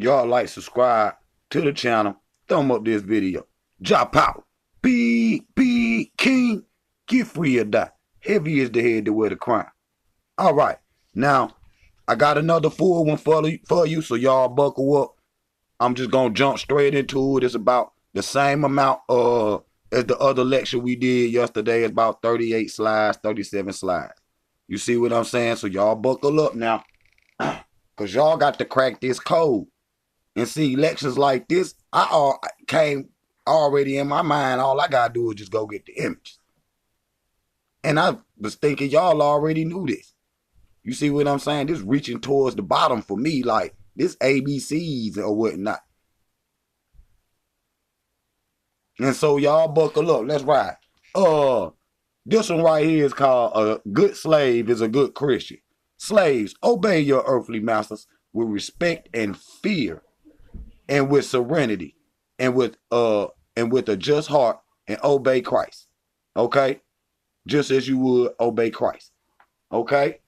Y'all like, subscribe to the channel. Thumb up this video. Drop out. Be king. Get free or die. Heavy is the head to wear the crown. All right. Now, I got another full one for you, so y'all buckle up. I'm just going to jump straight into it. It's about the same amount as the other lecture we did yesterday. It's about 38 slides, 37 slides. You see what I'm saying? So y'all buckle up now, because y'all got to crack this code. And see, lectures like this, I came already in my mind. All I got to do is just go get the image. And I was thinking y'all already knew this. You see what I'm saying? This reaching towards the bottom for me, like this ABCs or whatnot. And so y'all buckle up. Let's ride. This one right here is called A Good Slave is a Good Christian. Slaves, obey your earthly masters with respect and fear, and with serenity, and with a just heart, and obey Christ. Okay? Just as you would obey Christ. Okay?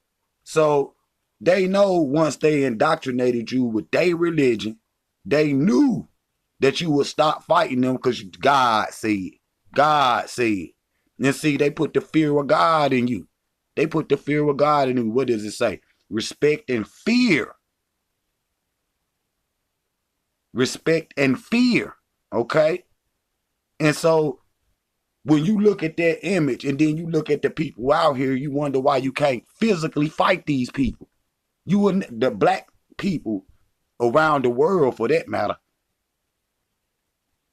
So they know once they indoctrinated you with their religion, they knew that you would stop fighting them because God said. God said. And see, they put the fear of God in you. They put the fear of God in you. What does it say? Respect and fear. Respect and fear. Okay? And so when you look at that image and then you look at the people out here, you wonder why you can't physically fight these people. You wouldn't, the black people around the world for that matter,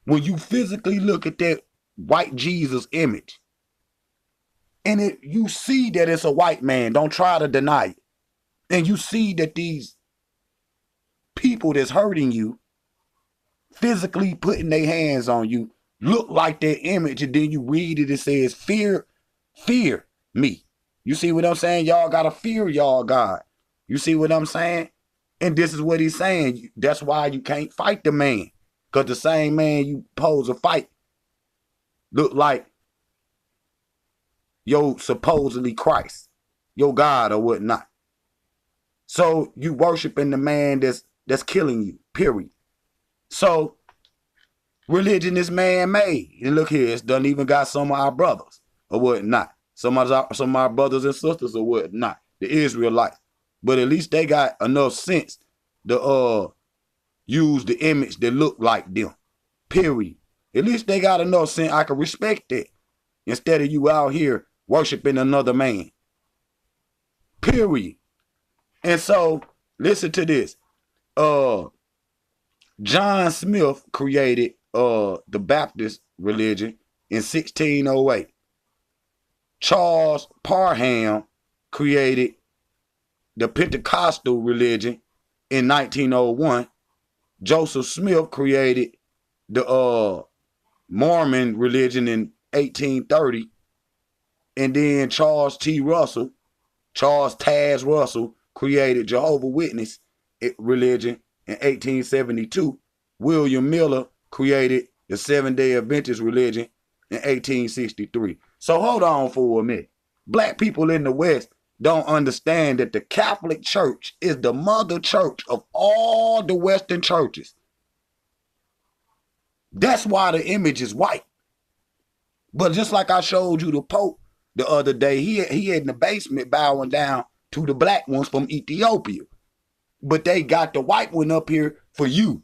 when you physically look at that white Jesus image, and you see that it's a white man, don't try to deny it. And you see that these people that's hurting you, physically putting their hands on you, look like that image, and then you read it, it says, fear me. You see what I'm saying? Y'all gotta fear y'all God. You see what I'm saying? And this is what he's saying. That's why you can't fight the man. Because the same man you pose a fight look like your supposedly Christ, your God or whatnot. So you worshiping the man that's killing you, period. So religion is man-made. And look here, it's done even got some of our brothers or whatnot. Some of our brothers and sisters or whatnot, the Israelites. But at least they got enough sense to use the image that look like them, period. At least they got enough sense I can respect that instead of you out here worshiping another man, period. And so, listen to this. John Smith created the Baptist religion in 1608. Charles Parham created the Pentecostal religion in 1901. Joseph Smith created the Mormon religion in 1830. And then Charles Taz Russell created Jehovah's Witness religion in 1872. William Miller created the Seventh-day Adventist religion in 1863. So hold on for a minute. Black people in the West don't understand that the Catholic Church is the mother church of all the Western churches. That's why the image is white. But just like I showed you the Pope the other day, he in the basement bowing down to the black ones from Ethiopia. But they got the white one up here for you.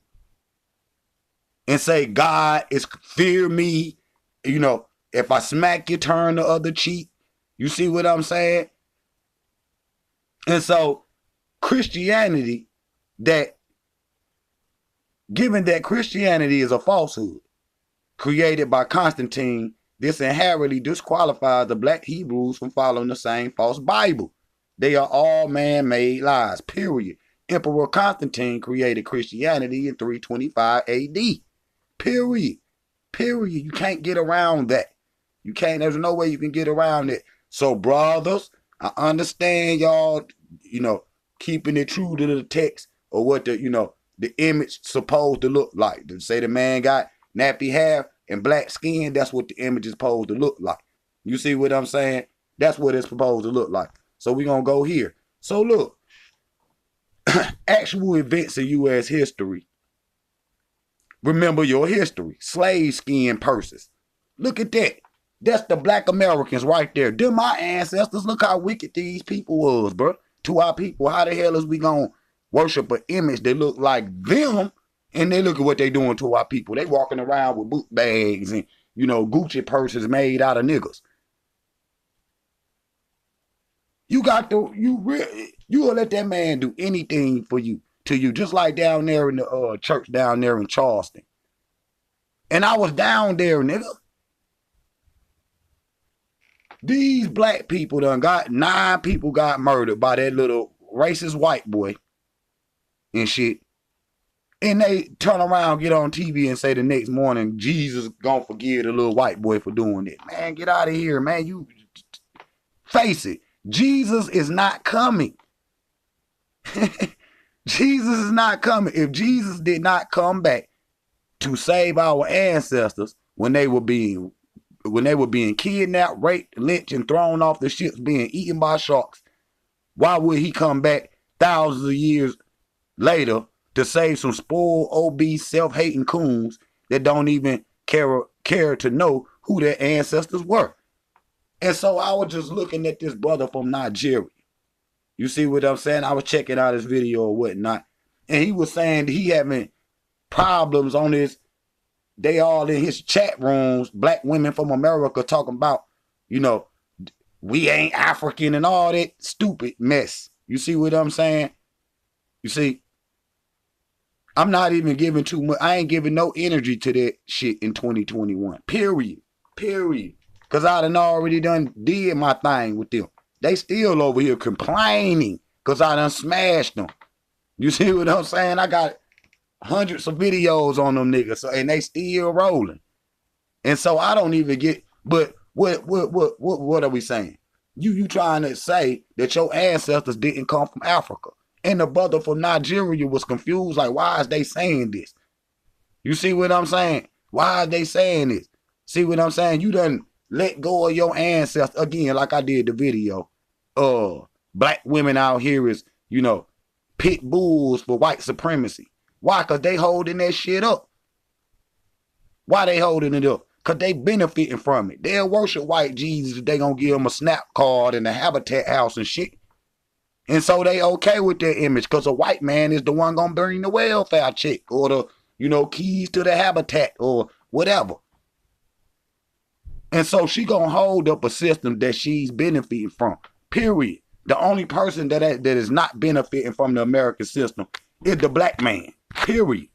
And say, God is fear me. You know, if I smack you, turn the other cheek. You see what I'm saying? And so Christianity, given that Christianity is a falsehood created by Constantine, this inherently disqualifies the black Hebrews from following the same false Bible. They are all man-made lies, period. Emperor Constantine created Christianity in 325 AD. Period. Period. You can't get around that. You can't, there's no way you can get around it. So brothers, I understand y'all, keeping it true to the text or what the image supposed to look like. To say the man got nappy hair and black skin, that's what the image is supposed to look like. You see what I'm saying? That's what it's supposed to look like. So we're going to go here. So look, actual events in U.S. history Remember your history. Slave skin purses. Look at that. That's the black Americans right there. They're my ancestors. Look how wicked these people was, bro. To our people, how the hell is we gonna worship an image that look like them? And they look at what they doing to our people. They walking around with boot bags and, Gucci purses made out of niggas. You got to, you will let that man do anything for you, to you, just like down there in the church down there in Charleston. And I was down there, nigga. These black people 9 people got murdered by that little racist white boy and shit. And they turn around, get on TV and say the next morning, Jesus gonna forgive the little white boy for doing it. Man, get out of here, man. You face it. Jesus is not coming. Jesus is not coming. If Jesus did not come back to save our ancestors when they were being kidnapped, raped, lynched, and thrown off the ships, being eaten by sharks, why would he come back thousands of years later to save some spoiled, obese, self-hating coons that don't even care to know who their ancestors were? And so I was just looking at this brother from Nigeria. You see what I'm saying? I was checking out his video or whatnot, and he was saying he having problems on his. They all in his chat rooms, black women from America talking about, we ain't African and all that stupid mess. You see what I'm saying? You see, I'm not even giving too much. I ain't giving no energy to that shit in 2021. Period. Because I done already did my thing with them. They still over here complaining because I done smashed them. You see what I'm saying? I got hundreds of videos on them niggas, and they still rolling. And so I don't even get. But what are we saying? You trying to say that your ancestors didn't come from Africa? And the brother from Nigeria was confused, like, why is they saying this? You see what I'm saying? Why are they saying this? See what I'm saying? You done let go of your ancestors again, like I did the video. Black women out here is, pit bulls for white supremacy. Why? Because they holding that shit up. Why they holding it up? Because they benefiting from it. They'll worship white Jesus if they gonna give them a snap card and a habitat house and shit. And so they okay with their image because a white man is the one gonna bring the welfare check or the, keys to the habitat or whatever. And so she gonna hold up a system that she's benefiting from. Period. The only person that is not benefiting from the American system is the black man. Period.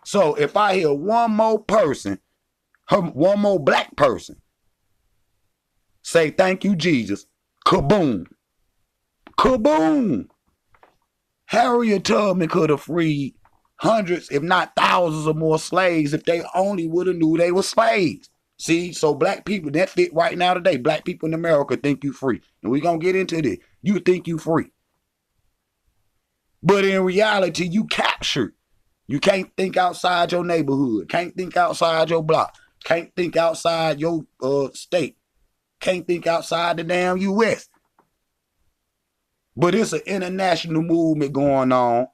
So if I hear one more black person say thank you, Jesus, kaboom. Kaboom. Harriet Tubman could have freed hundreds, if not thousands of more slaves if they only would have knew they were slaves. See, so black people, that fit right now today. Black people in America think you free. And we're going to get into this. You think you free. But in reality, you captured. You can't think outside your neighborhood. Can't think outside your block. Can't think outside your state. Can't think outside the damn U.S. But it's an international movement going on,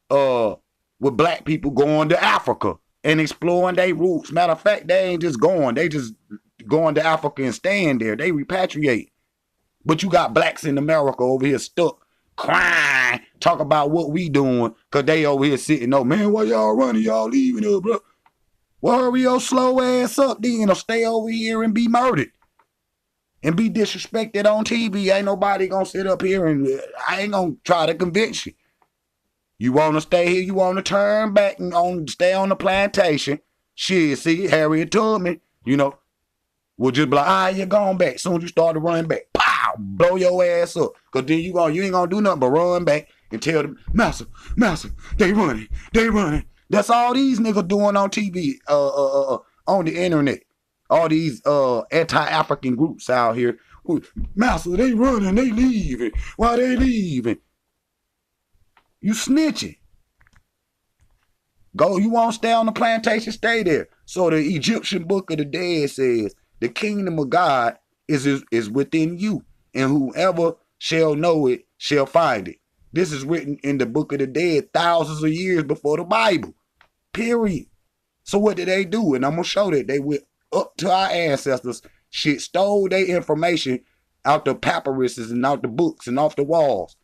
with black people going to Africa and exploring their roots. Matter of fact, they ain't just going. They just going to Africa and staying there. They repatriate. But you got blacks in America over here stuck, crying, talk about what we doing, because they over here sitting, oh, man, why y'all running? Y'all leaving here, bro. Well, hurry your slow ass up then, or stay over here and be murdered. And be disrespected on TV. Ain't nobody gonna sit up here and I ain't gonna try to convince you. You wanna stay here, you wanna turn back and stay on the plantation. Shit, see, Harriet Tubman, will just be like, you're going back. As soon as you start to run back, pow, blow your ass up. Cause then you ain't gonna do nothing but run back and tell them, Master, they running. That's all these niggas doing on TV, on the internet. All these anti-African groups out here. Master, they running, they leaving. Why they leaving? You snitching. Go, you won't stay on the plantation, stay there. So the Egyptian Book of the Dead says, the kingdom of God is within you, and whoever shall know it shall find it. This is written in the Book of the Dead thousands of years before the Bible. Period. So what did they do? And I'm going to show that they went up to our ancestors, shit, stole their information out the papyruses and out the books and off the walls.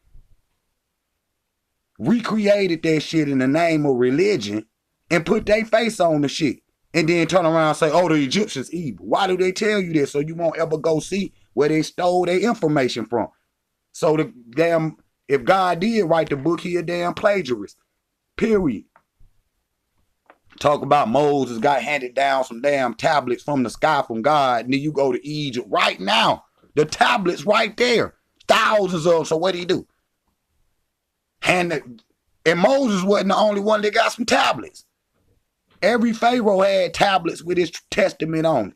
Recreated that shit in the name of religion and put their face on the shit. And then turn around and say, oh, the Egyptians evil. Why do they tell you this? So you won't ever go see where they stole their information from. So the damn, if God did write the book, he a damn plagiarist. Period. Talk about Moses got handed down some damn tablets from the sky from God. And then you go to Egypt right now. The tablets right there. Thousands of them. So what did he do? And Moses wasn't the only one that got some tablets. Every Pharaoh had tablets with his testament on it.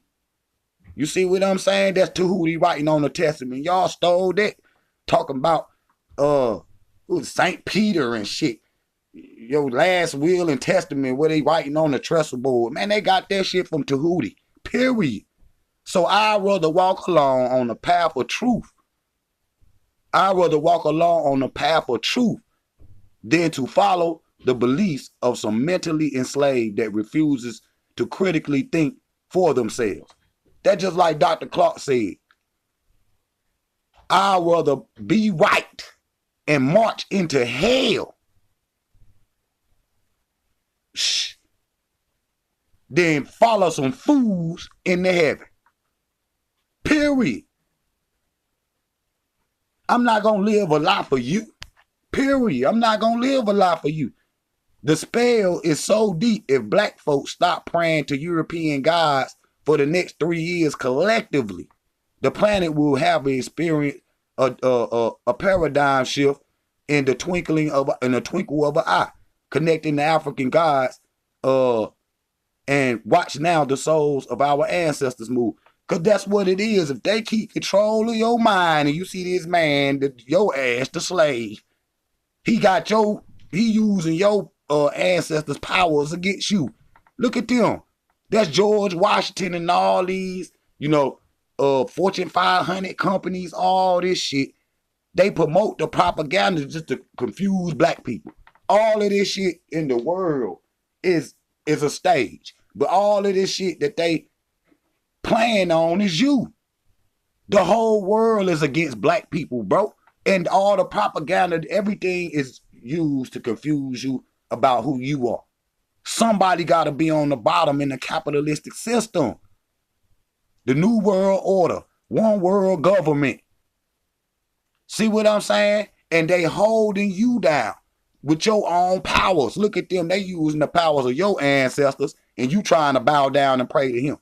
You see what I'm saying? That's Tahuti writing on the testament. Y'all stole that. Talking about St. Peter and shit. Your last will and testament where they writing on the trestle board. Man, they got that shit from Tahuti. Period. So I'd rather walk along on the path of truth. I'd rather walk along on the path of truth than to follow the beliefs of some mentally enslaved that refuses to critically think for themselves. That's just like Dr. Clark said. I'd rather be right and march into hell than follow some fools into heaven. Period. I'm not going to live a life for you. Period. I'm not going to live a life for you. The spell is so deep. If black folks stop praying to European gods for the next 3 years collectively, the planet will have experience a paradigm shift in the twinkle of an eye, connecting the African gods. And watch now the souls of our ancestors move. Because that's what it is. If they keep control of your mind and you see this man, your ass, the slave, he using your ancestors' powers against you. Look at them. That's George Washington and all these, Fortune 500 companies, all this shit. They promote the propaganda just to confuse black people. All of this shit in the world is a stage. But all of this shit that they playing on is you. The whole world is against black people, bro. And all the propaganda, everything is used to confuse you about who you are. Somebody got to be on the bottom in the capitalistic system. The New World Order, one world government. See what I'm saying? And they holding you down with your own powers. Look at them. They using the powers of your ancestors and you trying to bow down and pray to him.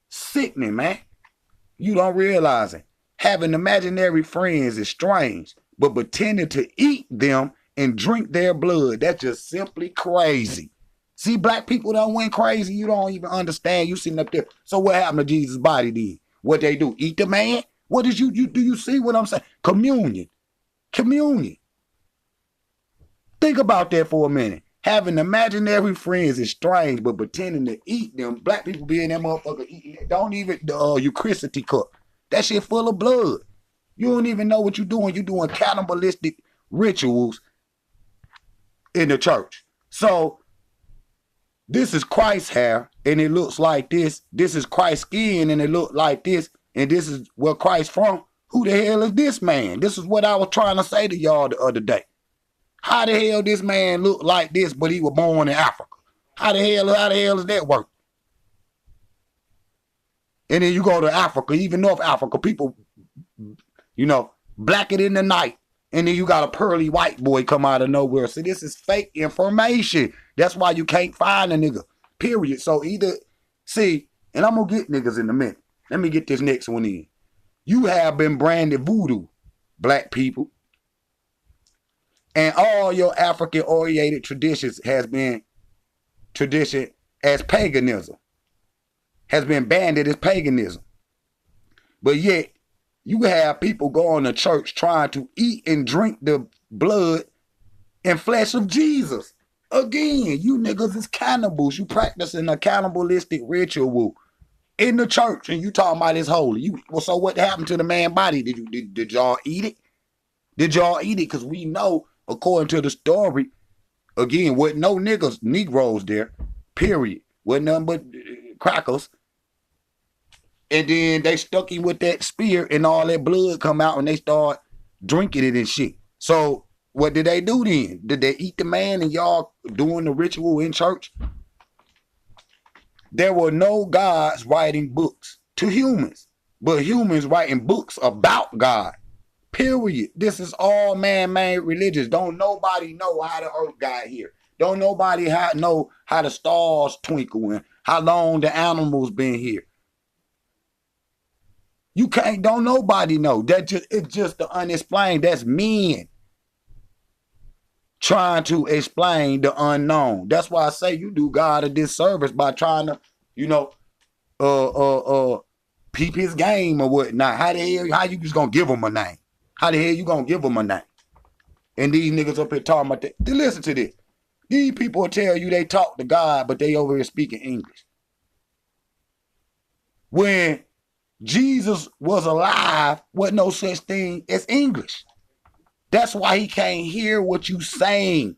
Sickening, man. You don't realize it. Having imaginary friends is strange, but pretending to eat them and drink their blood, that's just simply crazy. See, black people don't went crazy. You don't even understand. You sitting up there. So what happened to Jesus' body then? What they do? Eat the man? What did you do? You see what I'm saying? Communion. Communion. Think about that for a minute. Having imaginary friends is strange, but pretending to eat them, black people be in that motherfucker eating. Don't even Eucharistic cup. That shit full of blood. You don't even know what you're doing. You're doing cannibalistic rituals in the church. So this is Christ's hair, and it looks like this. This is Christ's skin, and it looks like this. And this is where Christ from. Who the hell is this man? This is what I was trying to say to y'all the other day. How the hell this man look like this, but he was born in Africa? How the hell does that work? And then you go to Africa, even North Africa, people, black it in the night. And then you got a pearly white boy come out of nowhere. So this is fake information. That's why you can't find a nigga, period. So and I'm going to get niggas in a minute. Let me get this next one in. You have been branded voodoo, black people. And all your African-oriented traditions has been tradition as paganism. Has been banded as paganism. But yet, you have people going to church trying to eat and drink the blood and flesh of Jesus. Again, you niggas is cannibals. You practicing a cannibalistic ritual in the church, and you talking about it's holy. So what happened to the man's body? Did y'all eat it? Did y'all eat it? Because we know, according to the story, Again, with no niggas, Negroes there, period. With nothing but crackers. And then they stuck him with that spear and all that blood come out and they start drinking it and shit. So what did they do then? Did they eat the man and y'all doing the ritual in church? There were no gods writing books to humans, but humans writing books about God. Period. This is all man-made religions. Don't nobody know how the earth got here. Don't nobody know how the stars twinkle and how long the animals been here. You can't, don't nobody know. It's just the unexplained. That's men trying to explain the unknown. That's why I say you do God a disservice by trying to, peep his game or whatnot. How you just gonna give him a name? How the hell you gonna give him a name? And these niggas up here talking about that. Listen to this. These people will tell you they talk to God, but they over here speaking English. When Jesus was alive, wasn't no such thing as English. That's why he can't hear what you saying.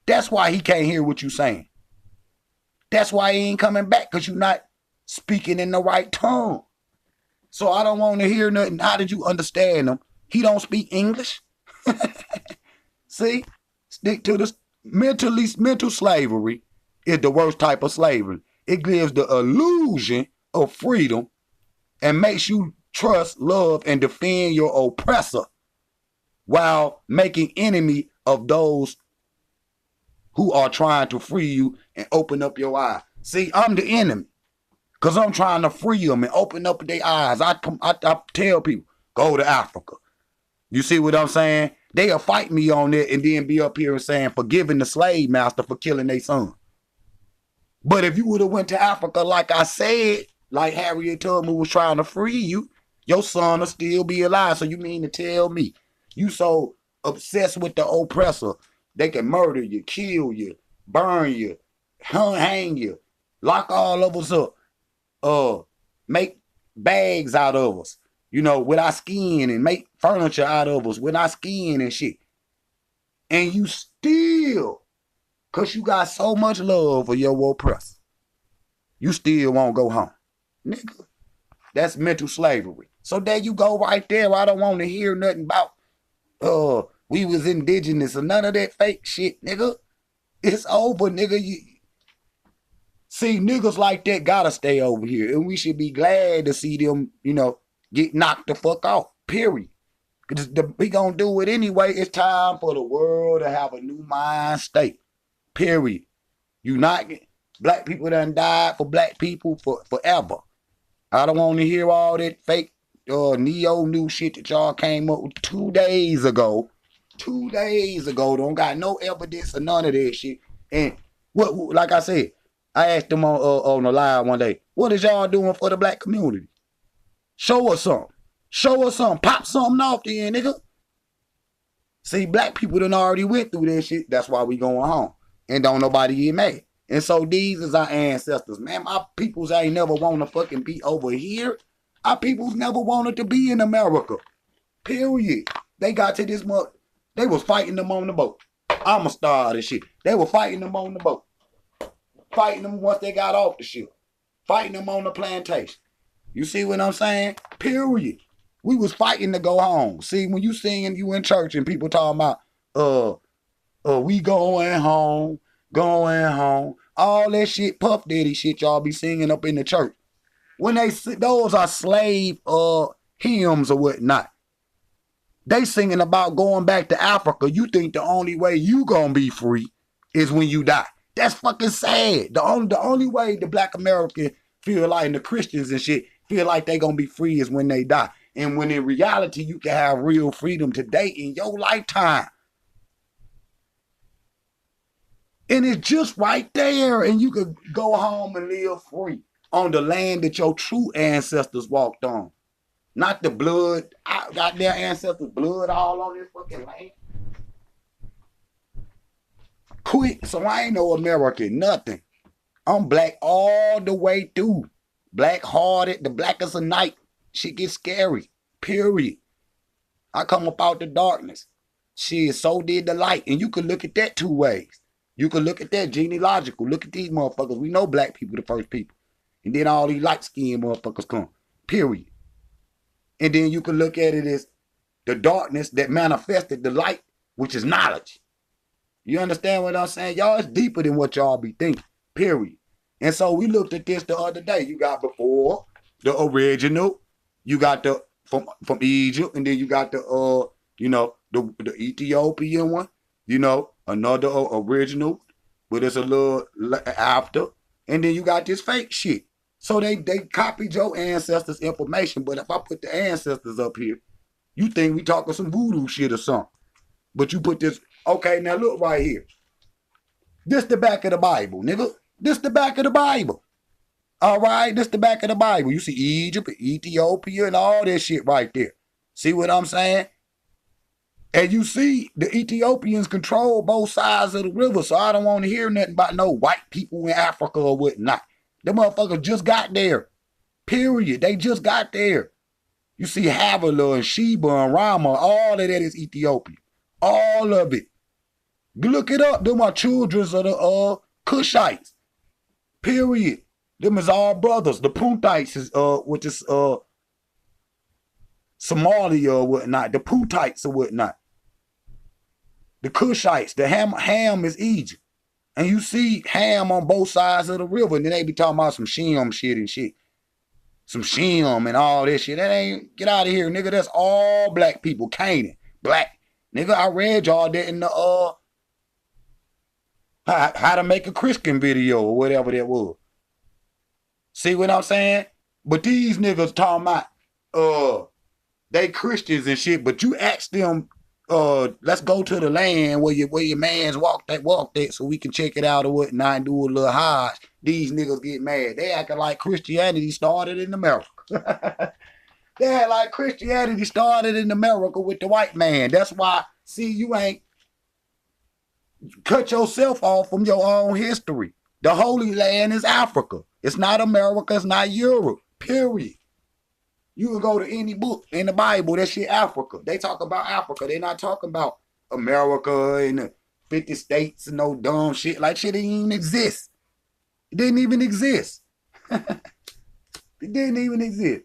That's why he can't hear what you saying. That's why he ain't coming back, because you're not speaking in the right tongue. So I don't want to hear nothing. How did you understand him? He don't speak English. See? Stick to this. Mental slavery is the worst type of slavery. It gives the illusion of freedom and makes you trust, love, and defend your oppressor while making enemy of those who are trying to free you and open up your eyes. See, I'm the enemy because I'm trying to free them and open up their eyes. I tell people, go to Africa. You see what I'm saying? They'll fight me on it and then be up here and saying, forgiving the slave master for killing their son. But if you would have went to Africa, like I said, like Harriet Tubman was trying to free you, your son will still be alive. So you mean to tell me you so obsessed with the oppressor, they can murder you, kill you, burn you, hang you, lock all of us up, make bags out of us, with our skin, and make furniture out of us with our skin and shit. And you still, because you got so much love for your oppressor, you still won't go home. Nigga, that's mental slavery. So there you go right there. I don't want to hear nothing about, we was indigenous or none of that fake shit, nigga. It's over, nigga. See, niggas like that gotta stay over here. And we should be glad to see them, get knocked the fuck off, period. Because we gonna do it anyway. It's time for the world to have a new mind state, period. Black people done died for black people forever. I don't want to hear all that fake neo-new shit that y'all came up with 2 days ago. 2 days ago. Don't got no evidence or none of that shit. And like I said, I asked them on the live one day, what is y'all doing for the black community? Show us something. Show us something. Pop something off the end, nigga. See, black people done already went through that shit. That's why we going home. And don't nobody get mad. And so these is our ancestors. Man, my peoples ain't never want to fucking be over here. Our peoples never wanted to be in America. Period. They got to this month. They was fighting them on the boat. I'm a star of this shit. They were fighting them on the boat. Fighting them once they got off the ship. Fighting them on the plantation. You see what I'm saying? Period. We was fighting to go home. See, when you singing, you in church and people talking about, we going home. All that shit, Puff Daddy shit y'all be singing up in the church. When those are slave hymns or whatnot. They singing about going back to Africa. You think the only way you gonna be free is when you die. That's fucking sad. The only way the black American feel like, and the Christians and shit feel like they gonna be free is when they die. And when in reality, you can have real freedom today in your lifetime. And it's just right there. And you could go home and live free on the land that your true ancestors walked on. Not the blood. I got their ancestors' blood all on this fucking land. Quick, so I ain't no American, nothing. I'm black all the way through. Black-hearted, the blackest of night. Shit gets scary, period. I come up out the darkness. Shit, so did the light. And you could look at that 2 ways. You can look at that genealogical. Look at these motherfuckers. We know black people the first people. And then all these light-skinned motherfuckers come. Period. And then you can look at it as the darkness that manifested the light, which is knowledge. You understand what I'm saying? Y'all, it's deeper than what y'all be thinking. Period. And so we looked at this the other day. You got before the original. You got the from Egypt, and then you got the the Ethiopian one. Another original, but it's a little after. And then you got this fake shit. So they copied your ancestors' information. But if I put the ancestors up here, you think we talking some voodoo shit or something. But you put this, okay, now look right here. This the back of the Bible, nigga. This the back of the Bible. All right, this the back of the Bible. You see Egypt, Ethiopia, and all that shit right there. See what I'm saying? And you see the Ethiopians control both sides of the river, so I don't want to hear nothing about no white people in Africa or whatnot. Them motherfuckers just got there. Period. They just got there. You see Havilah and Sheba and Rama, all of that is Ethiopia. All of it. Look it up. Them are children of the Cushites. Period. Them is all brothers. The Puntites is which is Somalia or whatnot. The Puntites or whatnot. The Cushites. The Ham is Egypt. And you see Ham on both sides of the river. And then they be talking about some Shem shit and shit. Some Shem and all this shit. That ain't, get out of here, nigga. That's all black people. Canaan. Black. Nigga, I read y'all that in the how to make a Christian video or whatever that was. See what I'm saying? But these niggas talking about they Christians and shit, but you ask them, let's go to the land where your man's walked that so we can check it out or whatnot and do a little hajj. These niggas get mad. They acting like Christianity started in America. They act like Christianity started in America with the white man. That's why, see, you ain't cut yourself off from your own history. The Holy Land is Africa. It's not America. It's not Europe. Period. You can go to any book in the Bible. That shit Africa. They talk about Africa. They're not talking about America and the 50 states and no dumb shit. Like shit didn't even exist. It didn't even exist. It didn't even exist.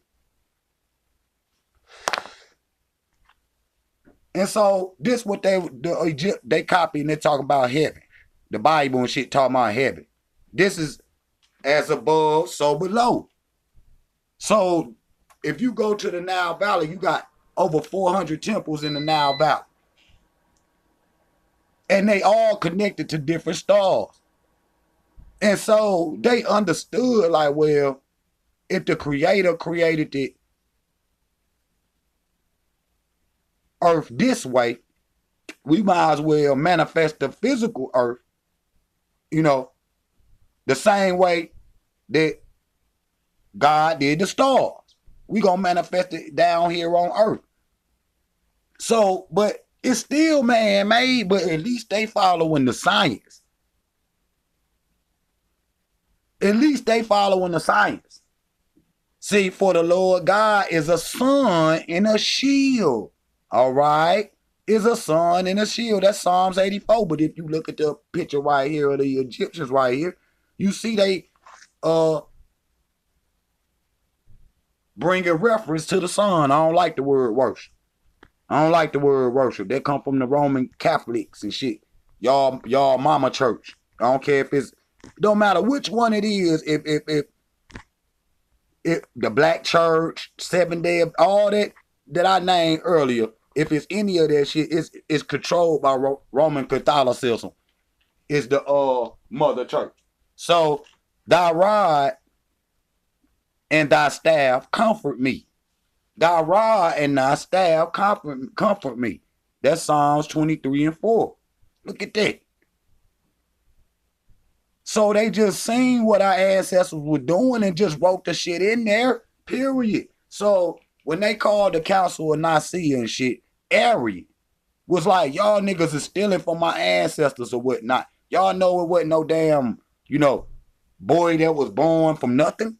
And so this what they copy and they talk about heaven. The Bible and shit talking about heaven. This is as above, so below. So if you go to the Nile Valley, you got over 400 temples in the Nile Valley. And they all connected to different stars. And so they understood like, well, if the Creator created the earth this way, we might as well manifest the physical earth, the same way that God did the stars. We gonna manifest it down here on earth. So, but it's still man-made, but at least they following the science. At least they following the science. See, for the Lord God is a sun and a shield. All right? Is a sun and a shield. That's Psalms 84. But if you look at the picture right here of the Egyptians right here, you see they bring a reference to the sun. I don't like the word worship. I don't like the word worship. They come from the Roman Catholics and shit. Y'all mama church. I don't care if it's, don't matter which one it is. If the black church, 7 Day, all that I named earlier, if it's any of that shit, it's controlled by Roman Catholicism. It's the mother church. So thy rod and thy staff comfort me. Thy rod and thy staff comfort me. That's Psalms 23 and 4. Look at that. So they just seen what our ancestors were doing and just wrote the shit in there, period. So when they called the Council of Nicaea and shit, Arian was like, y'all niggas is stealing from my ancestors or whatnot. Y'all know it wasn't no damn, boy that was born from nothing.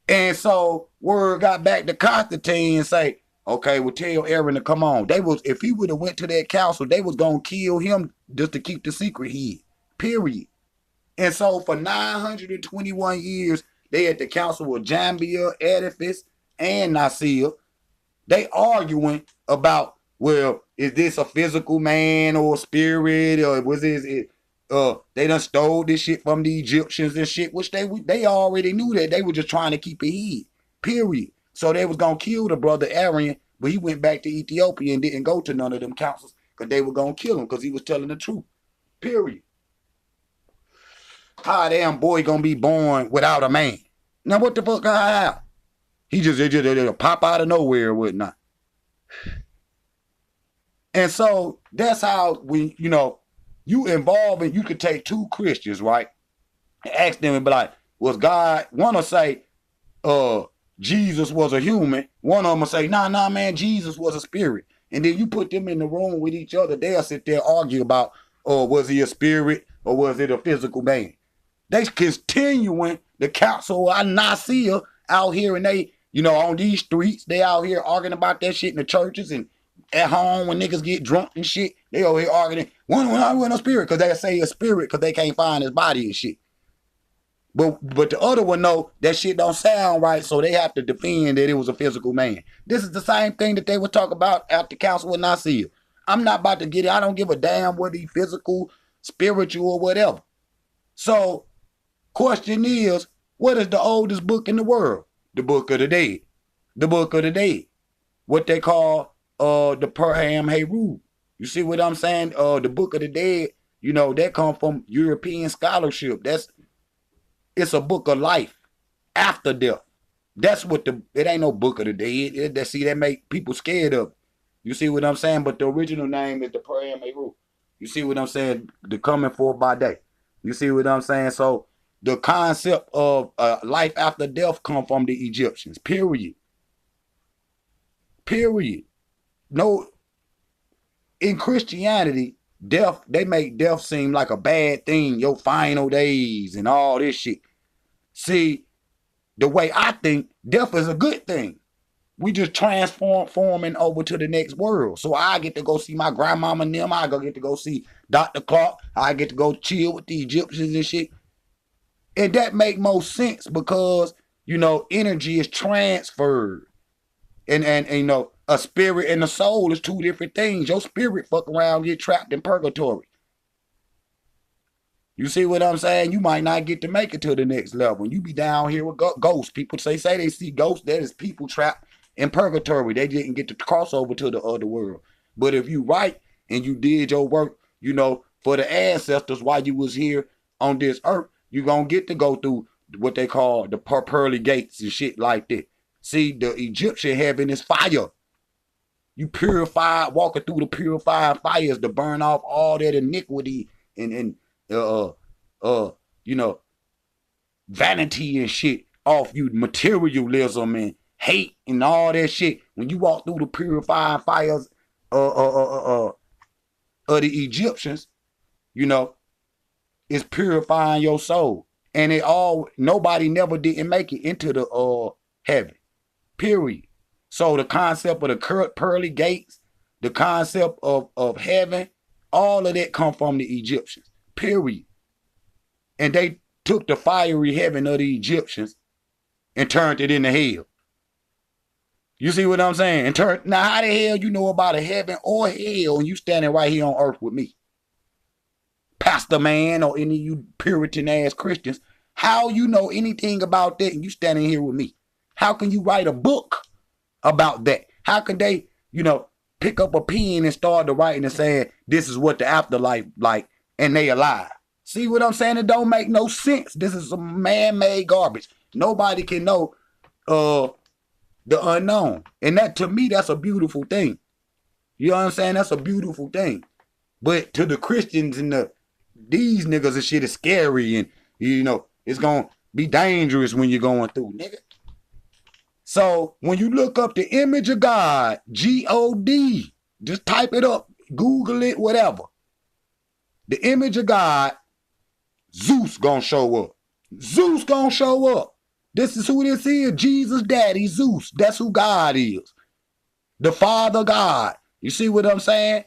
And so word got back to Constantine and say, Okay, would tell Aaron to come on. They was, if he would have went to that council, they was gonna kill him just to keep the secret hid. Period. And so for 921 years, they at the council of Jambia, Edifice, and Nicaea. They arguing about, well, is this a physical man or a spirit, or was this they done stole this shit from the Egyptians and shit, which they already knew that. They were just trying to keep it hid. Period. So they was gonna kill the brother Aaron, but he went back to Ethiopia and didn't go to none of them councils because they were gonna kill him because he was telling the truth. Period. How a damn boy gonna be born without a man? Now what the fuck? How? He just pop out of nowhere or whatnot. And so that's how we, you involve and you could take two Christians, right? And ask them and be like, was God, one will say, Jesus was a human. One of them will say, nah, man, Jesus was a spirit. And then you put them in the room with each other, they'll sit there and argue about, was he a spirit or was it a physical man? They continuing the council of Nicaea out here, and they, on these streets, they out here arguing about that shit in the churches, and at home when niggas get drunk and shit, they over here arguing, one no spirit, because they say a spirit because they can't find his body and shit. But the other one know that shit don't sound right, so they have to defend that it was a physical man. This is the same thing that they would talk about at the council of Nicaea. I'm not about to get it. I don't give a damn whether he physical, spiritual, or whatever. So, question is, what is the oldest book in the world? The Book of the Dead. The Book of the Dead. What they call the Perham Heru. You see what I'm saying? The Book of the Dead, that come from European scholarship. It's a book of life after death. That's what it ain't no Book of the Dead. That make people scared of it. You see what I'm saying? But the original name is the Perham Heru. You see what I'm saying? The coming forth by day. You see what I'm saying? So the concept of life after death come from the Egyptians. Period. No, in Christianity, death, they make death seem like a bad thing, your final days and all this shit. See, the way I think, death is a good thing. We just transforming over to the next world. So I get to go see my grandmama and them. I get to go see Dr. Clark. I get to go chill with the Egyptians and shit. And that make most sense because, energy is transferred. And a spirit and a soul is two different things. Your spirit fuck around, get trapped in purgatory. You see what I'm saying? You might not get to make it to the next level. You be down here with ghosts. People say they see ghosts. That is people trapped in purgatory. They didn't get to cross over to the other world. But if you right and you did your work, for the ancestors while you was here on this earth, you gonna get to go through what they call the pearly gates and shit like that. See, the Egyptian heaven is fire. You purified, walking through the purified fires to burn off all that iniquity and vanity and shit off you, materialism and hate and all that shit. When you walk through the purified fires of the Egyptians, it's purifying your soul. And nobody never didn't make it into the heaven. Period. So the concept of the pearly gates, the concept of heaven, all of that come from the Egyptians. Period. And they took the fiery heaven of the Egyptians and turned it into hell. You see what I'm saying? Now how the hell you know about a heaven or hell and you standing right here on earth with me? Pastor man or any of you Puritan ass Christians, how you know anything about that and you standing here with me? How can you write a book about that? How can they, pick up a pen and start to writing and saying, this is what the afterlife like, and they alive? See what I'm saying? It don't make no sense. This is some man-made garbage. Nobody can know the unknown. And that, to me, that's a beautiful thing. You know what I'm saying? That's a beautiful thing. But to the Christians and these niggas, this shit is scary and, it's going to be dangerous when you're going through, nigga. So when you look up the image of God, G-O-D, just type it up, Google it, whatever. The image of God, Zeus gonna show up. Zeus gonna show up. This is who this is, Jesus' daddy, Zeus. That's who God is. The Father God. You see what I'm saying?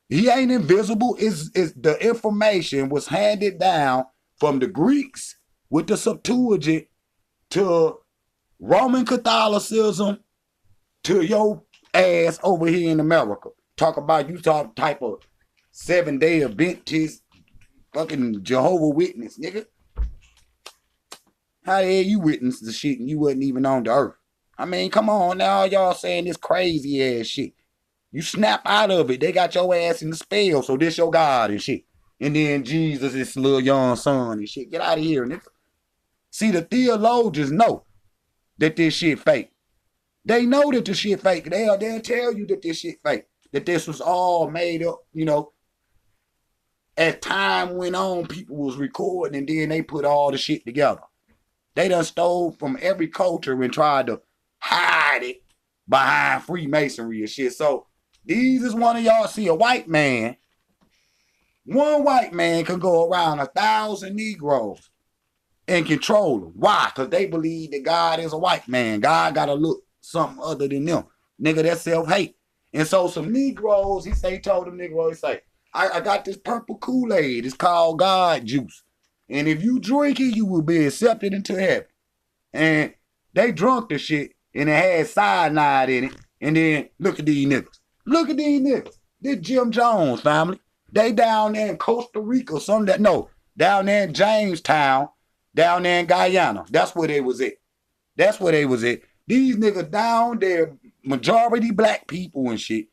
He ain't invisible. Is the information was handed down from the Greeks with the Septuagint to Roman Catholicism to your ass over here in America. Talk about you talk type of 7-day Adventist fucking Jehovah Witness, nigga. How the hell you witness the shit and you wasn't even on the earth? I mean, come on now, y'all saying this crazy ass shit. You snap out of it. They got your ass in the spell, so this your God and shit. And then Jesus is little young son and shit. Get out of here, nigga. See, the theologians know that this shit fake. They know that the shit fake. They'll tell you that this shit fake. That this was all made up, you know. As time went on, people was recording and then they put all the shit together. They done stole from every culture and tried to hide it behind Freemasonry and shit. So these is one of y'all see a white man. One white man can go around 1,000 Negroes and control them. Why? Because they believe that God is a white man. God got to look something other than them. Nigga, that's self-hate. And so some Negroes, he told them Negroes, he say, I got this purple Kool-Aid. It's called God juice. And if you drink it, you will be accepted into heaven. And they drunk the shit and it had cyanide in it. And then look at these niggas. Look at these niggas. This Jim Jones family. They down there in Costa Rica, down there in Jamestown, down there in Guyana. That's where they was at. That's where they was at. These niggas down there, majority black people and shit,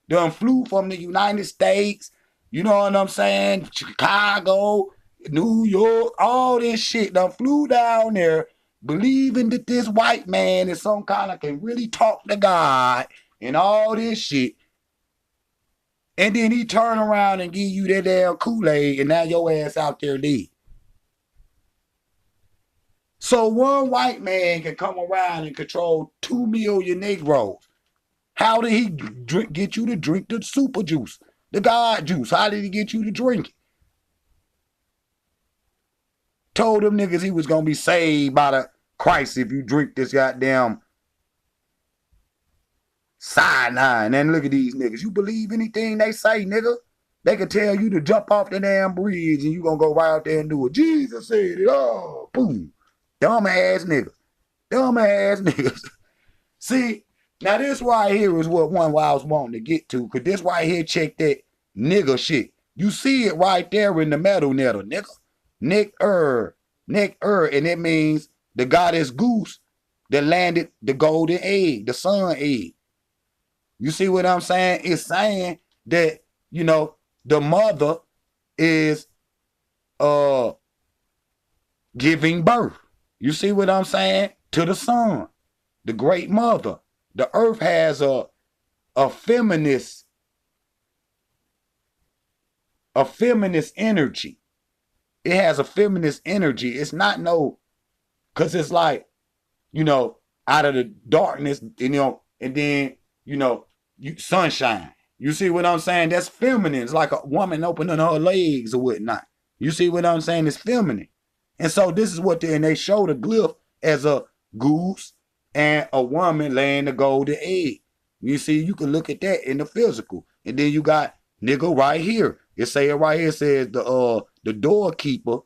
done flew from the United States, you know what I'm saying? Chicago, New York, all this shit done flew down there believing that this white man is some kind of can really talk to God and all this shit. And then he turn around and give you that damn Kool-Aid and now your ass out there dead. So one white man can come around and control 2 million Negroes. How did he get you to drink the super juice, the God juice? How did he get you to drink it? Told them niggas he was going to be saved by the Christ if you drink this goddamn cyanide. And then look at these niggas. You believe anything they say, nigga? They can tell you to jump off the damn bridge and you going to go right out there and do it. Jesus said it. Oh, boom. Dumb ass niggas. Dumb ass niggas. See, now this right here is what I was wanting to get to. Because this right here, check that nigga shit. You see it right there in the metal nether, nigga. Nick-er. And it means the goddess goose that landed the golden egg, the sun egg. You see what I'm saying? It's saying that, you know, the mother is giving birth. You see what I'm saying? To the son, the great mother. The earth has a feminist energy. It has a feminist energy. It's not no, because it's like, you know, out of the darkness, you know, and then, you know, sunshine. You see what I'm saying? That's feminine. It's like a woman opening her legs or whatnot. You see what I'm saying? It's feminine. And so this is what they show the glyph as a goose and a woman laying the golden egg. You see, you can look at that in the physical. And then you got nigga right here. It say it right here. It says the doorkeeper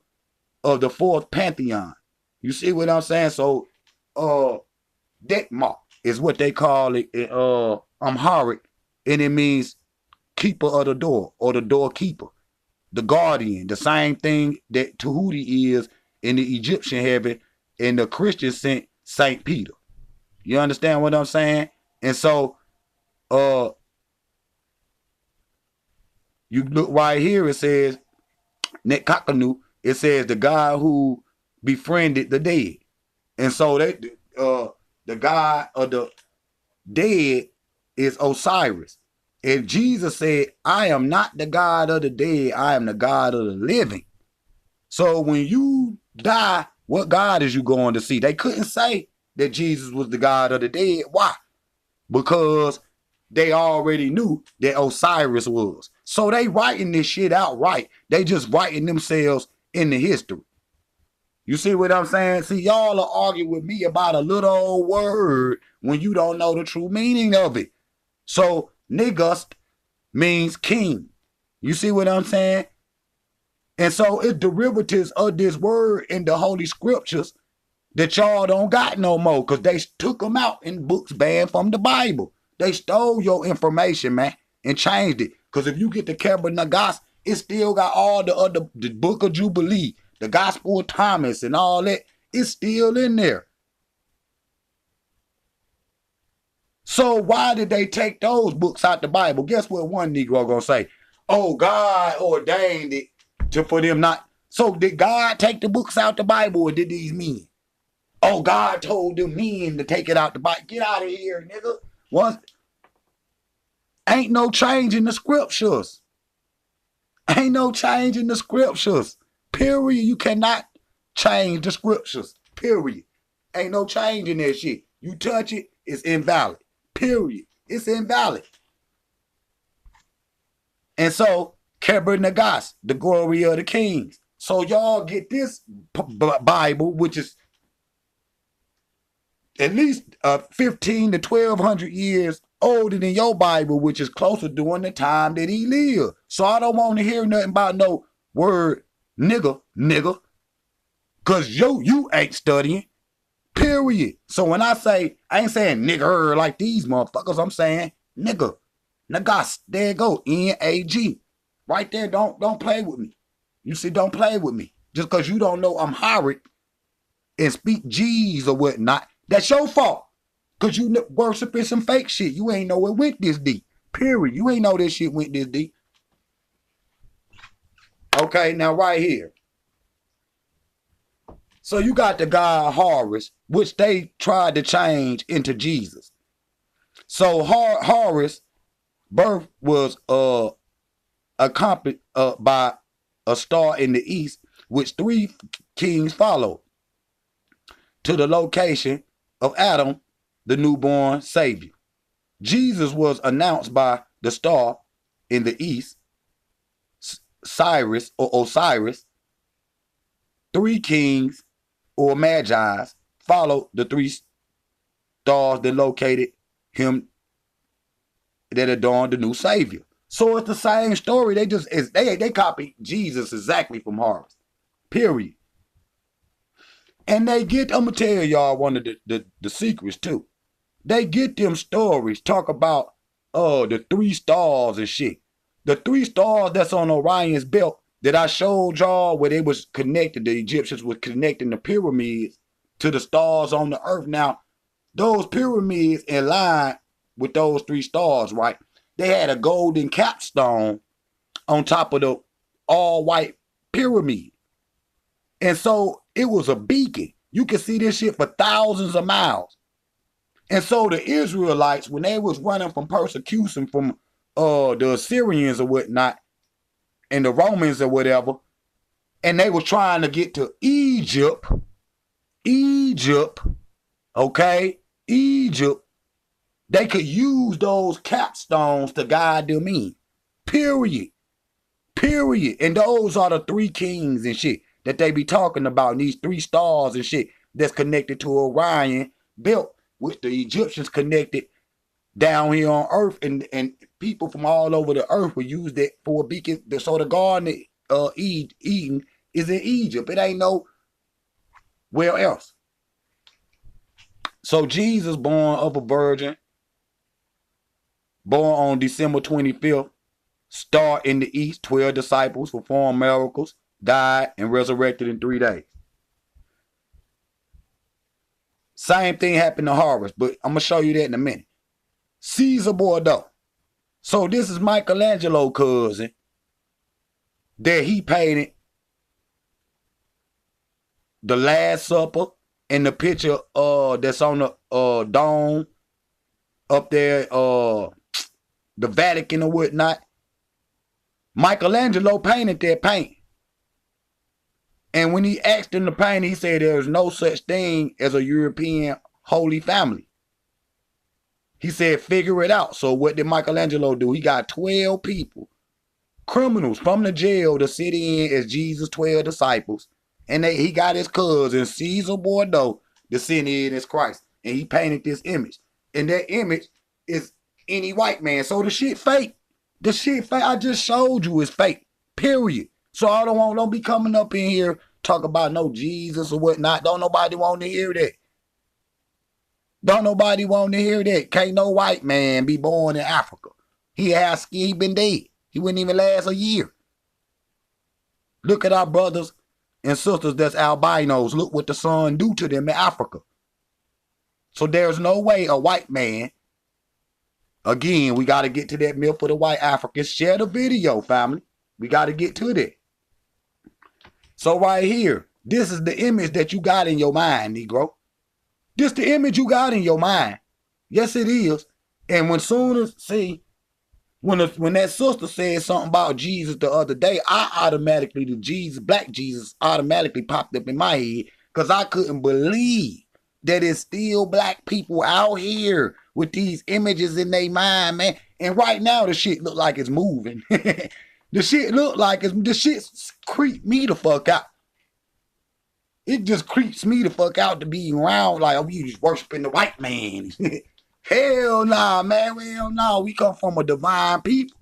of the fourth pantheon. You see what I'm saying? So Dekma is what they call it in Amharic. And it means keeper of the door or the doorkeeper. The guardian. The same thing that Tahuti is in the Egyptian heaven, and the Christians sent Saint Peter. You understand what I'm saying? And so, you look right here, it says, Netkakanu, it says the God who befriended the dead. And so, the God of the dead is Osiris. And Jesus said, I am not the God of the dead, I am the God of the living. So when you die, what God is you going to see? They couldn't say that Jesus was the God of the dead. Why? Because they already knew that Osiris was. So they writing this shit out right. They just writing themselves in the history. You see what I'm saying? See, y'all will argue with me about a little old word when you don't know the true meaning of it. So, nigust means king. You see what I'm saying? And so it's derivatives of this word in the Holy Scriptures that y'all don't got no more because they took them out in books banned from the Bible. They stole your information, man, and changed it. Because if you get the Keber Nagas, it still got all the Book of Jubilee, the Gospel of Thomas and all that. It's still in there. So why did they take those books out the Bible? Guess what one Negro gonna say? Oh, God ordained it for them not. So did God take the books out the Bible or did these men? Oh, God told them men to take it out the Bible. Get out of here, nigga. Once ain't no change in the scriptures. Ain't no change in the scriptures. Period. You cannot change the scriptures. Period. Ain't no change in that shit. You touch it, it's invalid. Period. It's invalid. And so, Keber Nagas, the glory of the kings. So y'all get this Bible, which is at least 15 to 1200 years older than your Bible, which is closer during the time that he lived. So I don't want to hear nothing about no word nigga, because you ain't studying. Period. So when I say, I ain't saying nigger like these motherfuckers. I'm saying nigga. Nagas. There you go. N-A-G. Right there. Don't play with me. You see, don't play with me. Just because you don't know I'm Amharic and speak G's or whatnot, that's your fault. Because you worshiping some fake shit. You ain't know it went this deep. Period. You ain't know this shit went this deep. Okay, now right here. So you got the god Horus, which they tried to change into Jesus. So Horus' birth was accompanied by a star in the east, which 3 kings followed to the location of Adam, the newborn savior. Jesus was announced by the star in the east, Cyrus or Osiris. 3 kings or magi's followed the 3 stars that located him, that adorned the new savior. So it's the same story. They copy Jesus exactly from Horus. Period. And they get, I'm gonna tell y'all one of the secrets too. They get them stories, talk about the 3 stars and shit. The 3 stars that's on Orion's belt that I showed y'all where they was connected, the Egyptians was connecting the pyramids to the stars on the earth. Now, those pyramids in line with those 3 stars, right? They had a golden capstone on top of the all-white pyramid. And so it was a beacon. You could see this shit for thousands of miles. And so the Israelites, when they was running from persecution from the Assyrians or whatnot, and the Romans or whatever, and they were trying to get to Egypt, okay, Egypt, they could use those capstones to guide them in. Period. And those are the 3 kings and shit that they be talking about, and these 3 stars and shit that's connected to Orion belt, which the Egyptians connected down here on earth, and people from all over the earth will use that for a beacon. So the garden Eden is in Egypt. It ain't nowhere else. So Jesus, born of a virgin, born on December 25th, star in the east, 12 disciples, performed miracles, died, and resurrected in 3 days. Same thing happened to Horus, but I'm going to show you that in a minute. Caesar Bordeaux. So this is Michelangelo's cousin that he painted the Last Supper and the picture that's on the dome up there, the Vatican or whatnot. Michelangelo painted that paint. And when he asked him to paint, he said there's no such thing as a European Holy Family. He said, figure it out. So what did Michelangelo do? He got 12 people, criminals from the jail, to sit in as Jesus' 12 disciples And he got his cousin, Caesar Bordeaux, to send in as Christ. And he painted this image. And that image is any white man. So the shit fake. The shit fake. I just showed you is fake. Period. So I don't be coming up in here talk about no Jesus or whatnot. Don't nobody want to hear that. Don't nobody want to hear that. Can't no white man be born in Africa. He been dead. He wouldn't even last a year. Look at our brothers and sisters that's albinos. Look what the sun do to them in Africa. So there's no way a white man, again, we got to get to that myth for the white Africans. Share the video, family. We got to get to that. So right here, this is the image that you got in your mind, Negro. This the image you got in your mind. Yes, it is. And when that sister said something about Jesus the other day, Black Jesus automatically popped up in my head because I couldn't believe that it's still black people out here with these images in their mind, man. And right now, the shit look like it's moving. The shit creep me the fuck out. It just creeps me the fuck out to be around like, oh, you just worshiping the white man. Hell nah, man. Hell nah. We come from a divine people.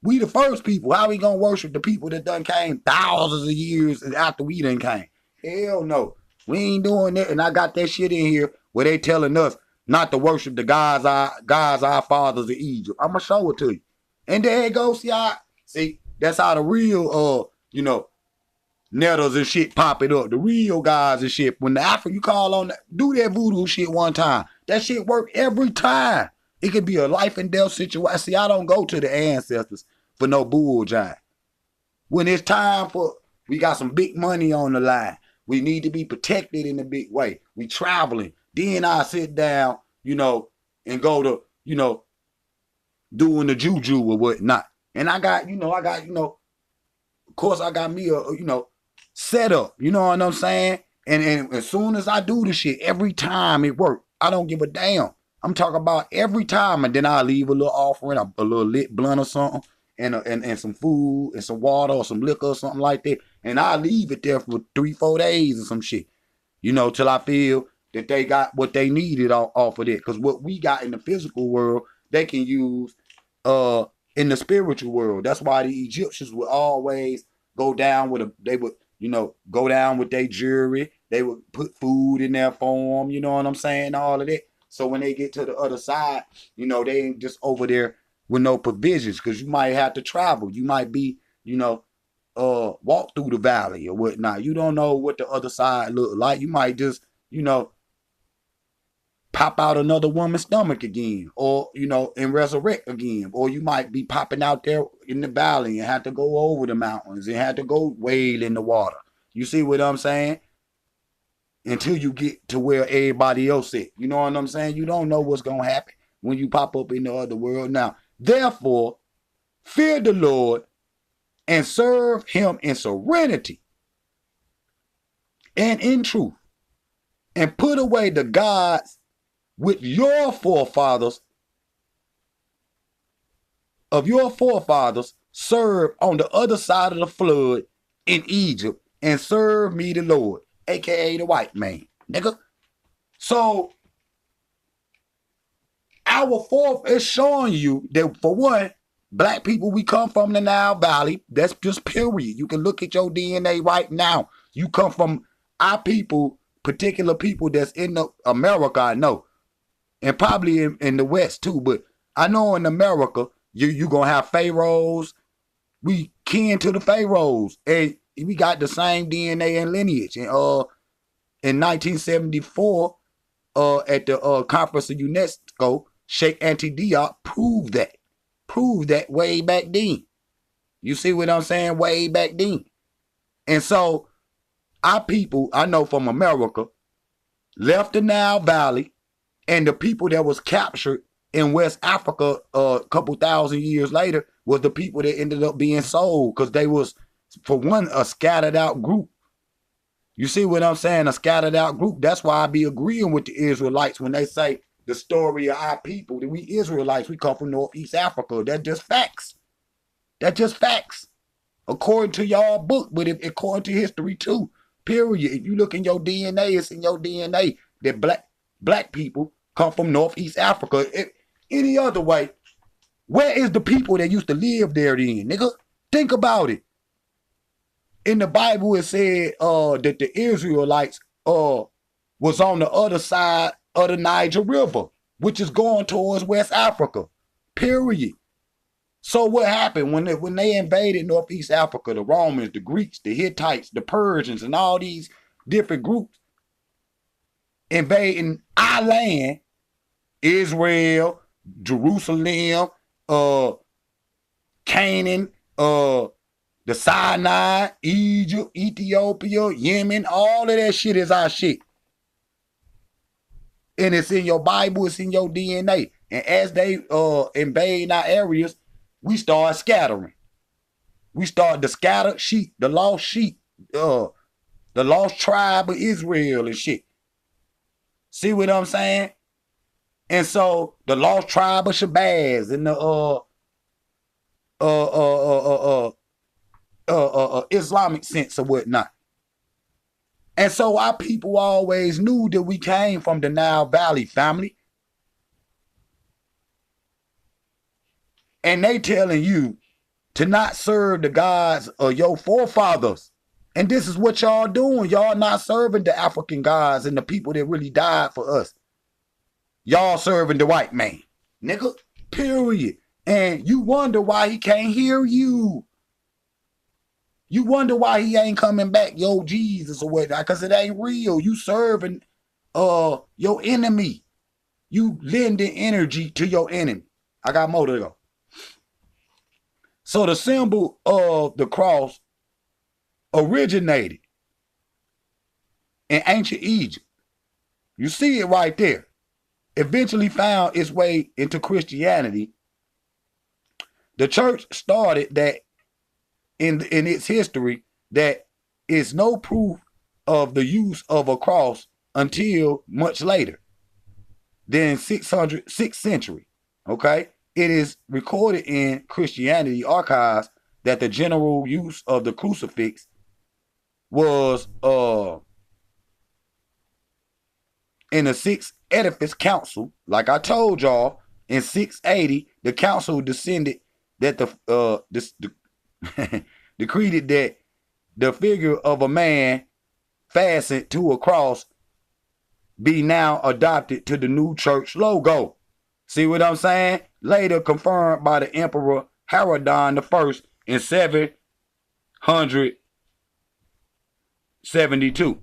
We the first people. How we gonna worship the people that done came thousands of years after we done came? Hell no. We ain't doing that. And I got that shit in here where they telling us not to worship the gods our fathers in Egypt. I'ma show it to you. And there it goes. See, that's how the real nettles and shit pop it up. The real guys and shit. When the African you call on do that voodoo shit one time. That shit work every time. It could be a life and death situation. See, I don't go to the ancestors for no bull jive. When it's time for, we got some big money on the line. We need to be protected in a big way. We traveling. Then I sit down, and go to, doing the juju or whatnot. And of course I got me a, set up. You know what I'm saying? And as soon as I do the shit, every time it work. I don't give a damn. I'm talking about every time, and then I leave a little offering, a little lit blunt or something, and some food and some water or some liquor or something like that. And I leave it there for 3-4 days or some shit, till I feel that they got what they needed off of it. Because what we got in the physical world, they can use in the spiritual world. That's why the Egyptians would always go down with go down with their jewelry. They would put food in their form, you know what I'm saying? All of that. So when they get to the other side, they ain't just over there with no provisions because you might have to travel. You might be, walk through the valley or whatnot. You don't know what the other side look like. You might just, pop out another woman's stomach again or, and resurrect again. Or you might be popping out there in the valley and have to go over the mountains and have to go wade in the water. You see what I'm saying? Until you get to where everybody else is. You know what I'm saying? You don't know what's going to happen when you pop up in the other world. Now, therefore, fear the Lord and serve him in serenity and in truth. And put away the gods which your forefathers served on the other side of the flood in Egypt and serve me the Lord. AKA the white man, nigga. So our fourth is showing you that for one, black people, we come from the Nile Valley. That's just period. You can look at your DNA right now. You come from our people, particular people that's in America, I know. And probably in the West too. But I know in America, you going to have pharaohs. We kin to the pharaohs. And we got the same DNA and lineage. And in 1974, at the conference of UNESCO, Sheikh Anta Diop proved that way back then. You see what I'm saying? Way back then. And so our people, I know from America, left the Nile Valley, and the people that was captured in West Africa a couple thousand years later was the people that ended up being sold because they was, for one, a scattered out group. You see what I'm saying? A scattered out group. That's why I be agreeing with the Israelites when they say the story of our people, that we Israelites, we come from Northeast Africa. That's just facts. That's just facts. According to y'all book, but according to history too. Period. If you look in your DNA, it's in your DNA that black people come from Northeast Africa. Any other way, where is the people that used to live there then, nigga? Think about it. In the Bible, it said that the Israelites was on the other side of the Niger River, which is going towards West Africa. Period. So what happened when they invaded Northeast Africa? The Romans, the Greeks, the Hittites, the Persians, and all these different groups invading our land, Israel, Jerusalem, Canaan, the Sinai, Egypt, Ethiopia, Yemen, all of that shit is our shit. And it's in your Bible, it's in your DNA. And as they invade our areas, we start scattering. We start the scattered sheep, the lost tribe of Israel and shit. See what I'm saying? And so the lost tribe of Shabazz and the Islamic sense or whatnot. And so our people always knew that we came from the Nile Valley family. And they telling you to not serve the gods of your forefathers. And this is what y'all doing. Y'all not serving the African gods and the people that really died for us. Y'all serving the white man. Nigga, period. And you wonder why he can't hear you. You wonder why he ain't coming back, yo, Jesus or whatnot, because it ain't real. You serving your enemy. You lending energy to your enemy. I got more to go. So the symbol of the cross originated in ancient Egypt. You see it right there. Eventually found its way into Christianity. The church started that in its history that is no proof of the use of a cross until much later than 6th century. Okay? It is recorded in Christianity archives that the general use of the crucifix was in the Sixth Edifice Council. Like I told y'all, in 680, the council descended that decreed that the figure of a man fastened to a cross be now adopted to the new church logo. See what I'm saying? Later confirmed by the Emperor Haradon I in 772.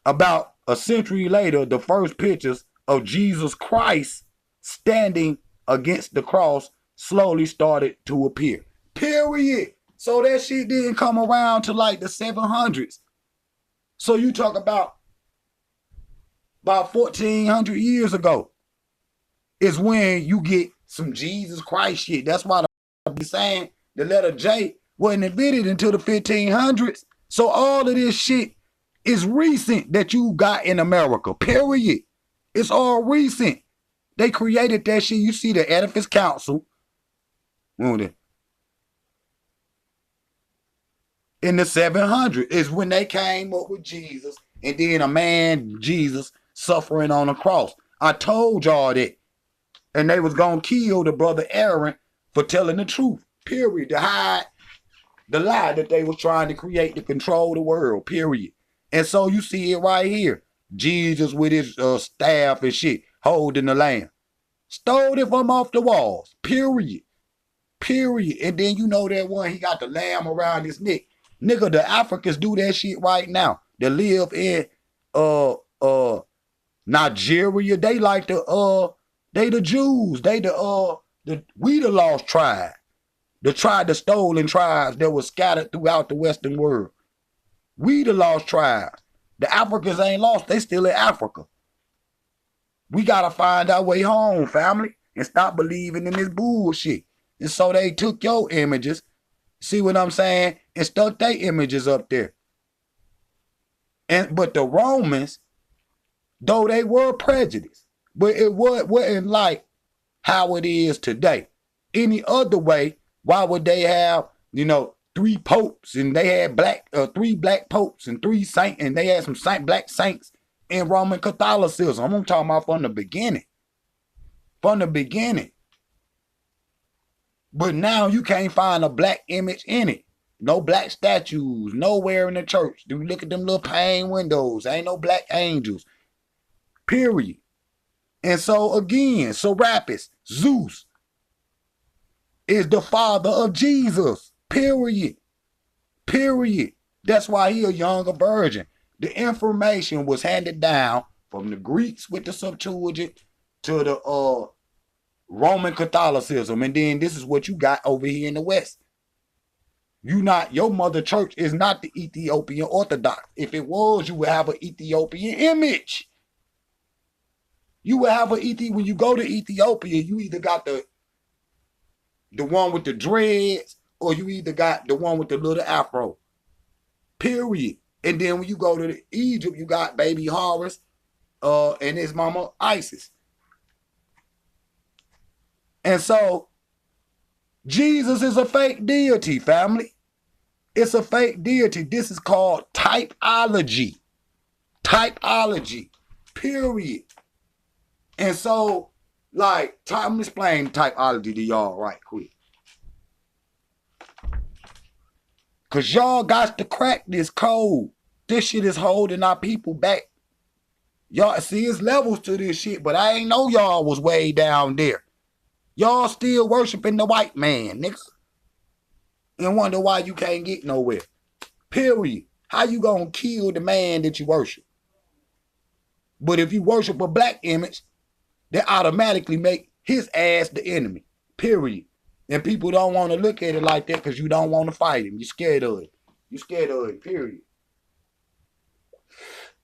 About a century later, the first pictures of Jesus Christ standing against the cross slowly started to appear. Period. So that shit didn't come around to like the 700s. So you talk about 1400 years ago is when you get some Jesus Christ shit. That's why I be saying the letter J wasn't invented until the 1500s. So all of this shit is recent that you got in America. Period. It's all recent. They created that shit. You see the Edifice Council. In the 700s is when they came up with Jesus, and then a man, Jesus, suffering on a cross. I told y'all that. And they was going to kill the brother Aaron for telling the truth, period, to hide the lie that they was trying to create to control the world, period. And so you see it right here. Jesus with his staff and shit, holding the lamb. Stole it from off the walls, period. Period. And then you know that one, he got the lamb around his neck. Nigga, the Africans do that shit right now. They live in Nigeria. They like they the Jews. They we the lost tribe. The stolen tribes that were scattered throughout the Western world. We the lost tribes. The Africans ain't lost. They still in Africa. We gotta find our way home, family, and stop believing in this bullshit. And so they took your images, see what I'm saying, and stuck their images up there. But the Romans, though they were prejudiced, but it wasn't like how it is today. Any other way, why would they have, 3 3 popes, and they had 3 black popes and 3 saints, and they had some black saints in Roman Catholicism. I'm talking about from the beginning. From the beginning. But now you can't find a black image in it. No black statues, nowhere in the church. Do you look at them little pane windows? Ain't no black angels. Period. And so again, Serapis, Zeus, is the father of Jesus. Period. Period. That's why he a younger virgin. The information was handed down from the Greeks with the Septuagint to the Roman Catholicism. And then this is what you got over here in the West. Your mother church is not the Ethiopian Orthodox. If it was, you would have an Ethiopian image. You would have when you go to Ethiopia, you either got the one with the dreads, or you either got the one with the little afro. Period. And then when you go to Egypt, you got baby Horus and his mama Isis. And so Jesus is a fake deity, family. It's a fake deity. This is called typology. Typology. Period. And so, like, I'm gonna explain typology to y'all right quick. Because y'all got to crack this code. This shit is holding our people back. Y'all see, it's levels to this shit, but I ain't know y'all was way down there. Y'all still worshiping the white man, niggas. And wonder why you can't get nowhere. Period. How you gonna kill the man that you worship? But if you worship a black image, they automatically make his ass the enemy. Period. And people don't want to look at it like that because you don't want to fight him. You're scared of it. You're scared of it, period.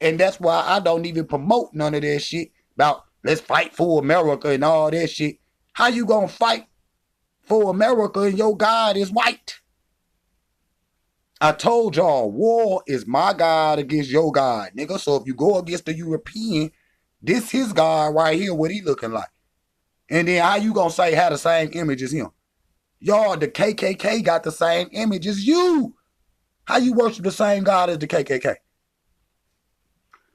And that's why I don't even promote none of that shit about let's fight for America and all that shit. How you gonna fight for America and your God is white? I told y'all, war is my God against your God, nigga. So if you go against the European, this his God right here, what he looking like. And then how you gonna say have the same image as him? Y'all, the KKK got the same image as you. How you worship the same God as the KKK?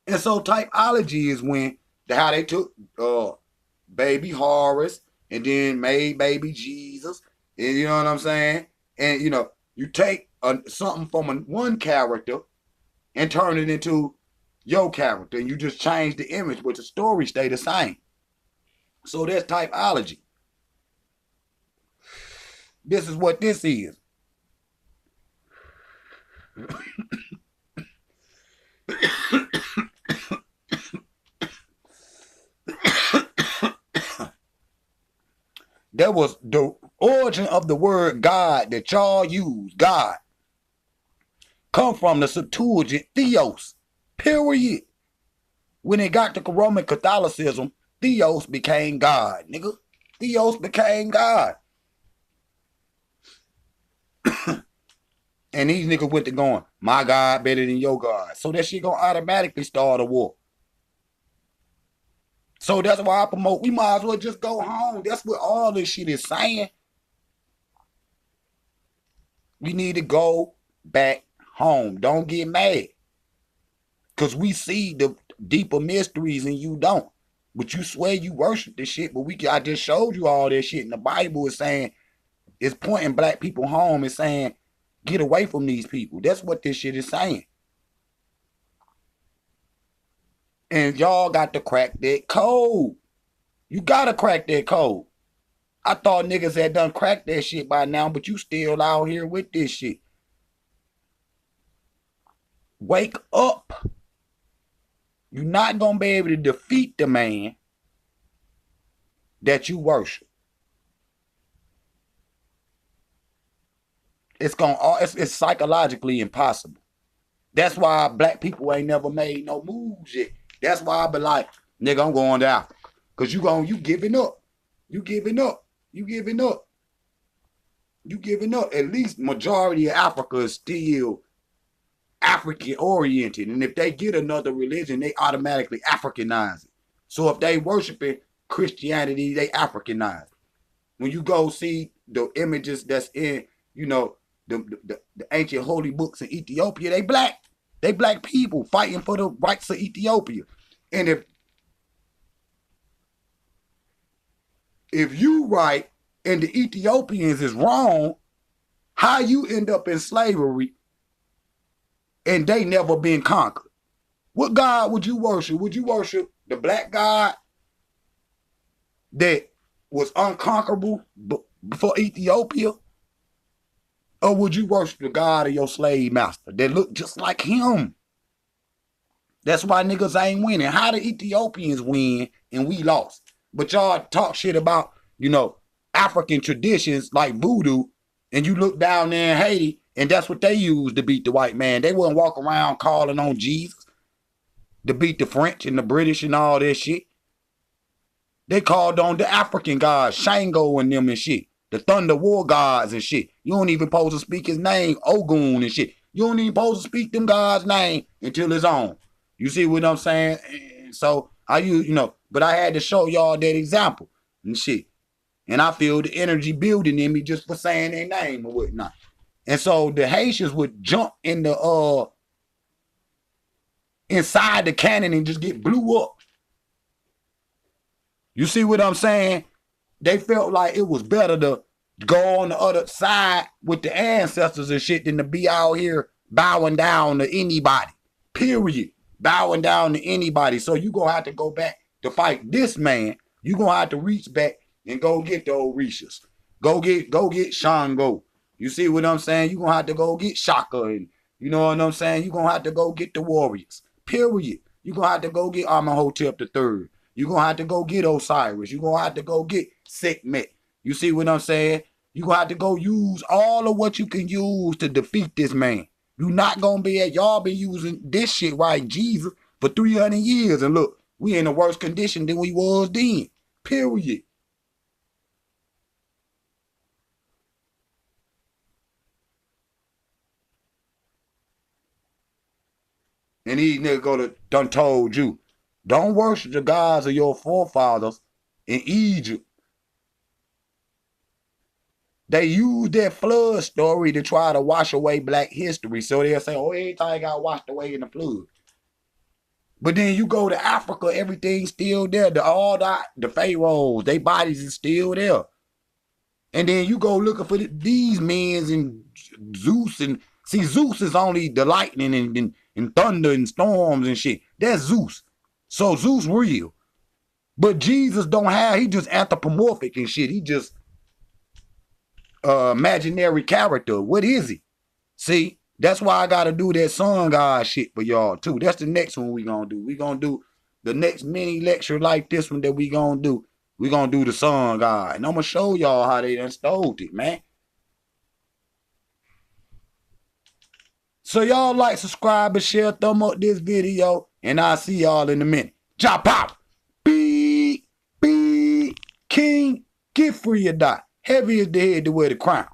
And so typology is when how they took baby Horus and then made baby Jesus. And you know what I'm saying? And you know, you take something from one character and turn it into your character. And you just change the image, but the story stay the same. So that's typology. This is what this is. That was the origin of the word God that y'all use, God. Come from the Septuagint, Theos. Period. When it got to Roman Catholicism, Theos became God, nigga. Theos became God. And these niggas went to going, my God better than your God. So that shit gonna automatically start a war. So that's why I promote, we might as well just go home. That's what all this shit is saying. We need to go back home. Don't get mad. Because we see the deeper mysteries and you don't. But you swear you worship this shit. But I just showed you all this shit. And the Bible is saying, it's pointing black people home and saying, get away from these people. That's what this shit is saying. And y'all got to crack that code. You gotta crack that code. I thought niggas had done cracked that shit by now, but you still out here with this shit. Wake up. You're not gonna be able to defeat the man that you worship. It's psychologically impossible. That's why black people ain't never made no moves yet. That's why I be like, nigga, I'm going to Africa. Because you giving up. You giving up. You giving up. You giving up. At least majority of Africa is still African oriented. And if they get another religion, they automatically Africanize it. So if they worshiping Christianity, they Africanize it. When you go see the images that's in, you know, the ancient holy books in Ethiopia, they black. They black people fighting for the rights of Ethiopia. And if you right and the Ethiopians is wrong, how you end up in slavery and they never been conquered? What God would you worship? Would you worship the black God that was unconquerable before Ethiopia? Or would you worship the God of your slave master that looked just like him? That's why niggas ain't winning. How the Ethiopians win and we lost? But y'all talk shit about, African traditions like voodoo, and you look down there in Haiti, and that's what they used to beat the white man. They wouldn't walk around calling on Jesus to beat the French and the British and all that shit. They called on the African gods, Shango and them and shit. The thunder war gods and shit. You don't even supposed to speak his name, Ogun and shit. You don't even supposed to speak them gods' name until it's on. You see what I'm saying? So I use, but I had to show y'all that example and shit. And I feel the energy building in me just for saying their name or whatnot. And so the Haitians would jump in the inside the cannon and just get blew up. You see what I'm saying? They felt like it was better to go on the other side with the ancestors and shit than to be out here bowing down to anybody. Period. Bowing down to anybody. So you gonna have to go back to fight this man. You gonna have to reach back and go get the Orishas. Go get Shango. You see what I'm saying? You gonna have to go get Shaka, and you know what I'm saying? You gonna have to go get the warriors. Period. You gonna have to go get Amenhotep III. You gonna have to go get Osiris. You gonna have to go get Sekhmet. You see what I'm saying? You gonna have to go use all of what you can use to defeat this man. You not gonna be y'all been using this shit right, Jesus, for 300 years, and look, we in a worse condition than we was then. Period. And these niggas done told you, don't worship the gods of your forefathers in Egypt. They use that flood story to try to wash away black history. So they'll say, oh, everything got washed away in the flood. But then you go to Africa, everything's still there. The pharaohs, their bodies is still there. And then you go looking for these men and Zeus. And see, Zeus is only the lightning and thunder and storms and shit. That's Zeus. So Zeus real. But Jesus he just anthropomorphic and shit. He just imaginary character. What is he? See, that's why I gotta do that sun god shit for y'all too. That's the next one we gonna do. We gonna do the next mini lecture like this one that we gonna do. We gonna do the sun god. And I'm gonna show y'all how they done stole it, man. So y'all like, subscribe, and share, thumb up this video, and I'll see y'all in a minute. Chop out. Be king, get free or die. Heavy is the head to wear the crown.